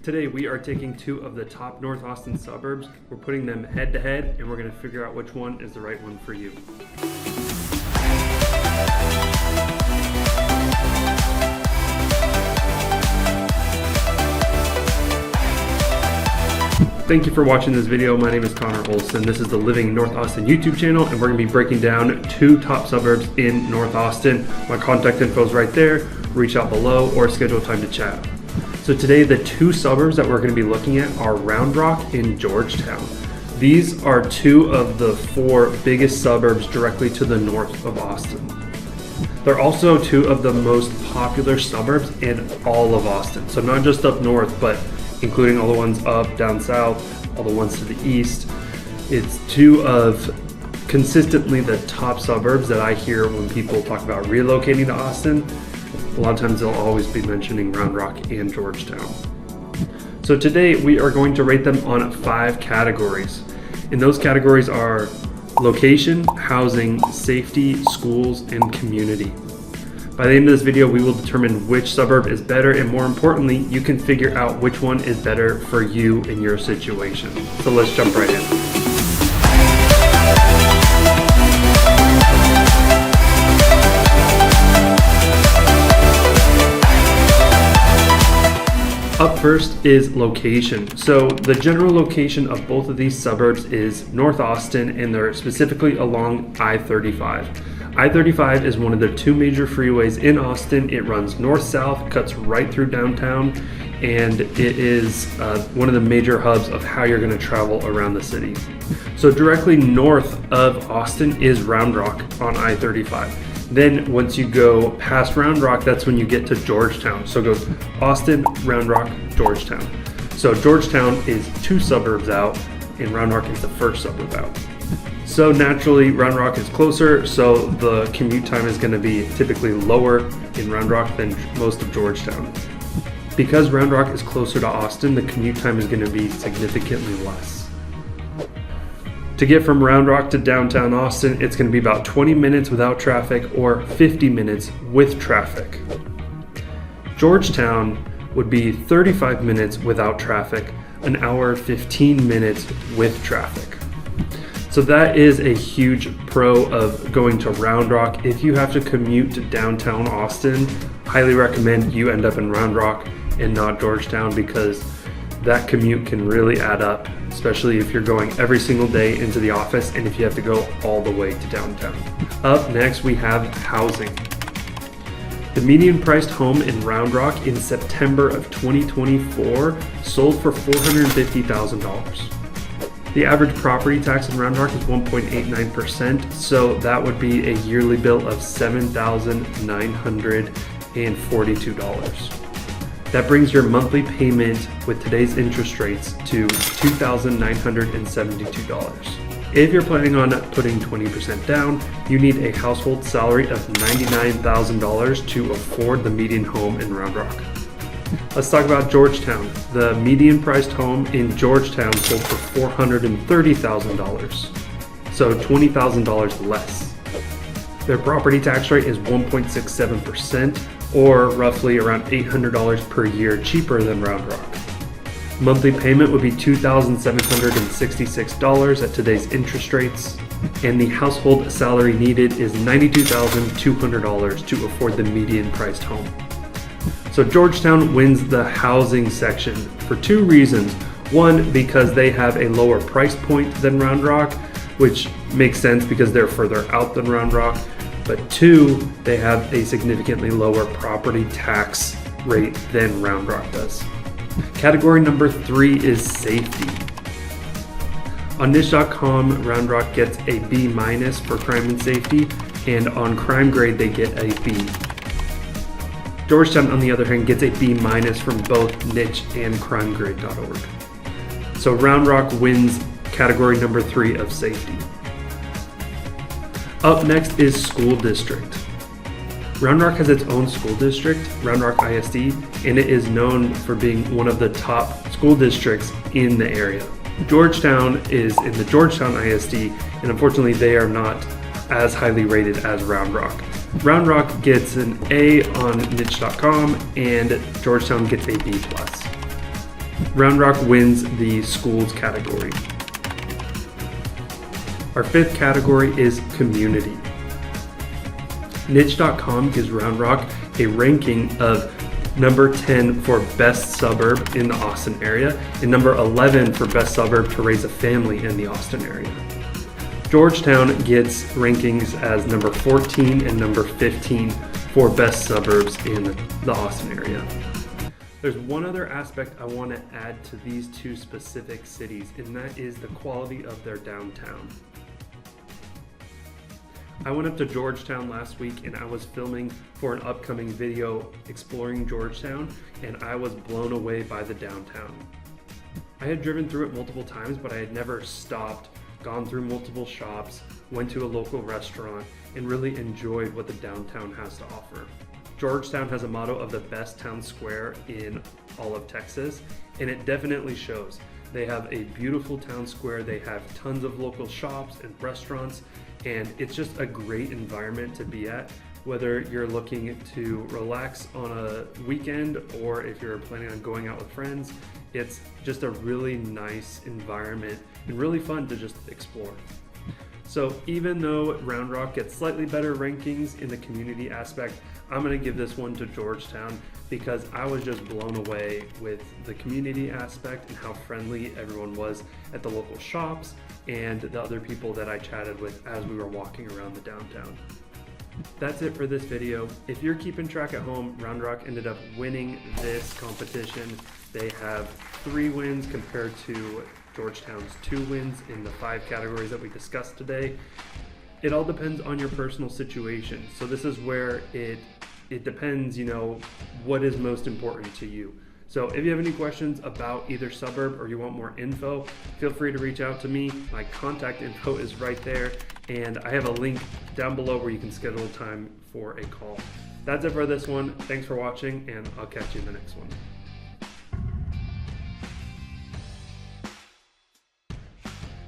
Today we are taking two of the top North Austin suburbs, we're putting them head to head, and we're going to figure out which one is the right one for you. Thank you for watching this video. My name is Connor Olson. This is the Living North Austin YouTube channel, and we're going to be breaking down two top suburbs in North Austin. My contact info is right there. Reach out below or schedule time to chat. So today the two suburbs that we're going to be looking at are Round Rock and Georgetown. These are two of the four biggest suburbs directly to the north of Austin. They're also two of the most popular suburbs in all of Austin. So not just up north, but including all the ones up, down south, all the ones to the east. It's two of consistently the top suburbs that I hear when people talk about relocating to Austin. A lot of times they'll always be mentioning Round Rock and Georgetown. So today we are going to rate them on 5 categories. And those categories are location, housing, safety, schools, and community. By the end of this video, we will determine which suburb is better, and more importantly, you can figure out which one is better for you in your situation. So let's jump right in. Up first is location. So the general location of both of these suburbs is North Austin, and they're specifically along I-35. I-35 is one of the two major freeways in Austin. It runs north-south, cuts right through downtown, and it is one of the major hubs of how you're going to travel around the city. So directly north of Austin is Round Rock on I-35. Then once you go past Round Rock, that's when you get to Georgetown. So it goes Austin, Round Rock, Georgetown. So Georgetown is 2 suburbs out, and Round Rock is the first suburb out. So naturally, Round Rock is closer, so the commute time is going to be typically lower in Round Rock than most of Georgetown. Because Round Rock is closer to Austin, the commute time is going to be significantly less. To get from Round Rock to downtown Austin, it's going to be about 20 minutes without traffic or 50 minutes with traffic. Georgetown would be 35 minutes without traffic, an hour 15 minutes with traffic. So that is a huge pro of going to Round Rock. If you have to commute to downtown Austin, highly recommend you end up in Round Rock and not Georgetown, because that commute can really add up, especially if you're going every single day into the office and if you have to go all the way to downtown. Up next, we have housing. The median priced home in Round Rock in September of 2024 sold for $450,000. The average property tax in Round Rock is 1.89%, so that would be a yearly bill of $7,942. That brings your monthly payment with today's interest rates to $2,972. If you're planning on putting 20% down, you need a household salary of $99,000 to afford the median home in Round Rock. Let's talk about Georgetown. The median priced home in Georgetown sold for $430,000, so $20,000 less. Their property tax rate is 1.67%, or roughly around $800 per year cheaper than Round Rock. Monthly payment would be $2,766 at today's interest rates, and the household salary needed is $92,200 to afford the median priced home. So Georgetown wins the housing section for 2 reasons. One, because they have a lower price point than Round Rock, which makes sense because they're further out than Round Rock. But 2, they have a significantly lower property tax rate than Round Rock does. Category number 3 is safety. On niche.com, Round Rock gets a B- for crime and safety, and on Crime Grade they get a B. Georgetown, on the other hand, gets a B- from both niche and crimegrade.org. So Round Rock wins category number 3 of safety. Up next is school district. Round Rock has its own school district, Round Rock ISD, and it is known for being one of the top school districts in the area. Georgetown is in the Georgetown ISD, and unfortunately they are not as highly rated as Round Rock. Round Rock gets an A on niche.com and Georgetown gets a B+. Round Rock wins the schools category. Our fifth category is community. Niche.com gives Round Rock a ranking of number 10 for best suburb in the Austin area and number 11 for best suburb to raise a family in the Austin area. Georgetown gets rankings as number 14 and number 15 for best suburbs in the Austin area. There's one other aspect I want to add to these two specific cities, and that is the quality of their downtown. I went up to Georgetown last week and I was filming for an upcoming video exploring Georgetown, and I was blown away by the downtown. I had driven through it multiple times, but I had never stopped, gone through multiple shops, went to a local restaurant, and really enjoyed what the downtown has to offer. Georgetown has a motto of the best town square in all of Texas, and it definitely shows. They have a beautiful town square, they have tons of local shops and restaurants, and it's just a great environment to be at, whether you're looking to relax on a weekend or if you're planning on going out with friends. It's just a really nice environment and really fun to just explore. So even though Round Rock gets slightly better rankings in the community aspect, I'm going to give this one to Georgetown because I was just blown away with the community aspect and how friendly everyone was at the local shops and the other people that I chatted with as we were walking around the downtown. That's it for this video. If you're keeping track at home, Round Rock ended up winning this competition. They have 3 wins compared to Georgetown's 2 wins in the 5 categories that we discussed today. It all depends on your personal situation. So this is where it depends, what is most important to you. So if you have any questions about either suburb or you want more info, feel free to reach out to me. My contact info is right there, and I have a link down below where you can schedule a time for a call. That's it for this one. Thanks for watching, and I'll catch you in the next one.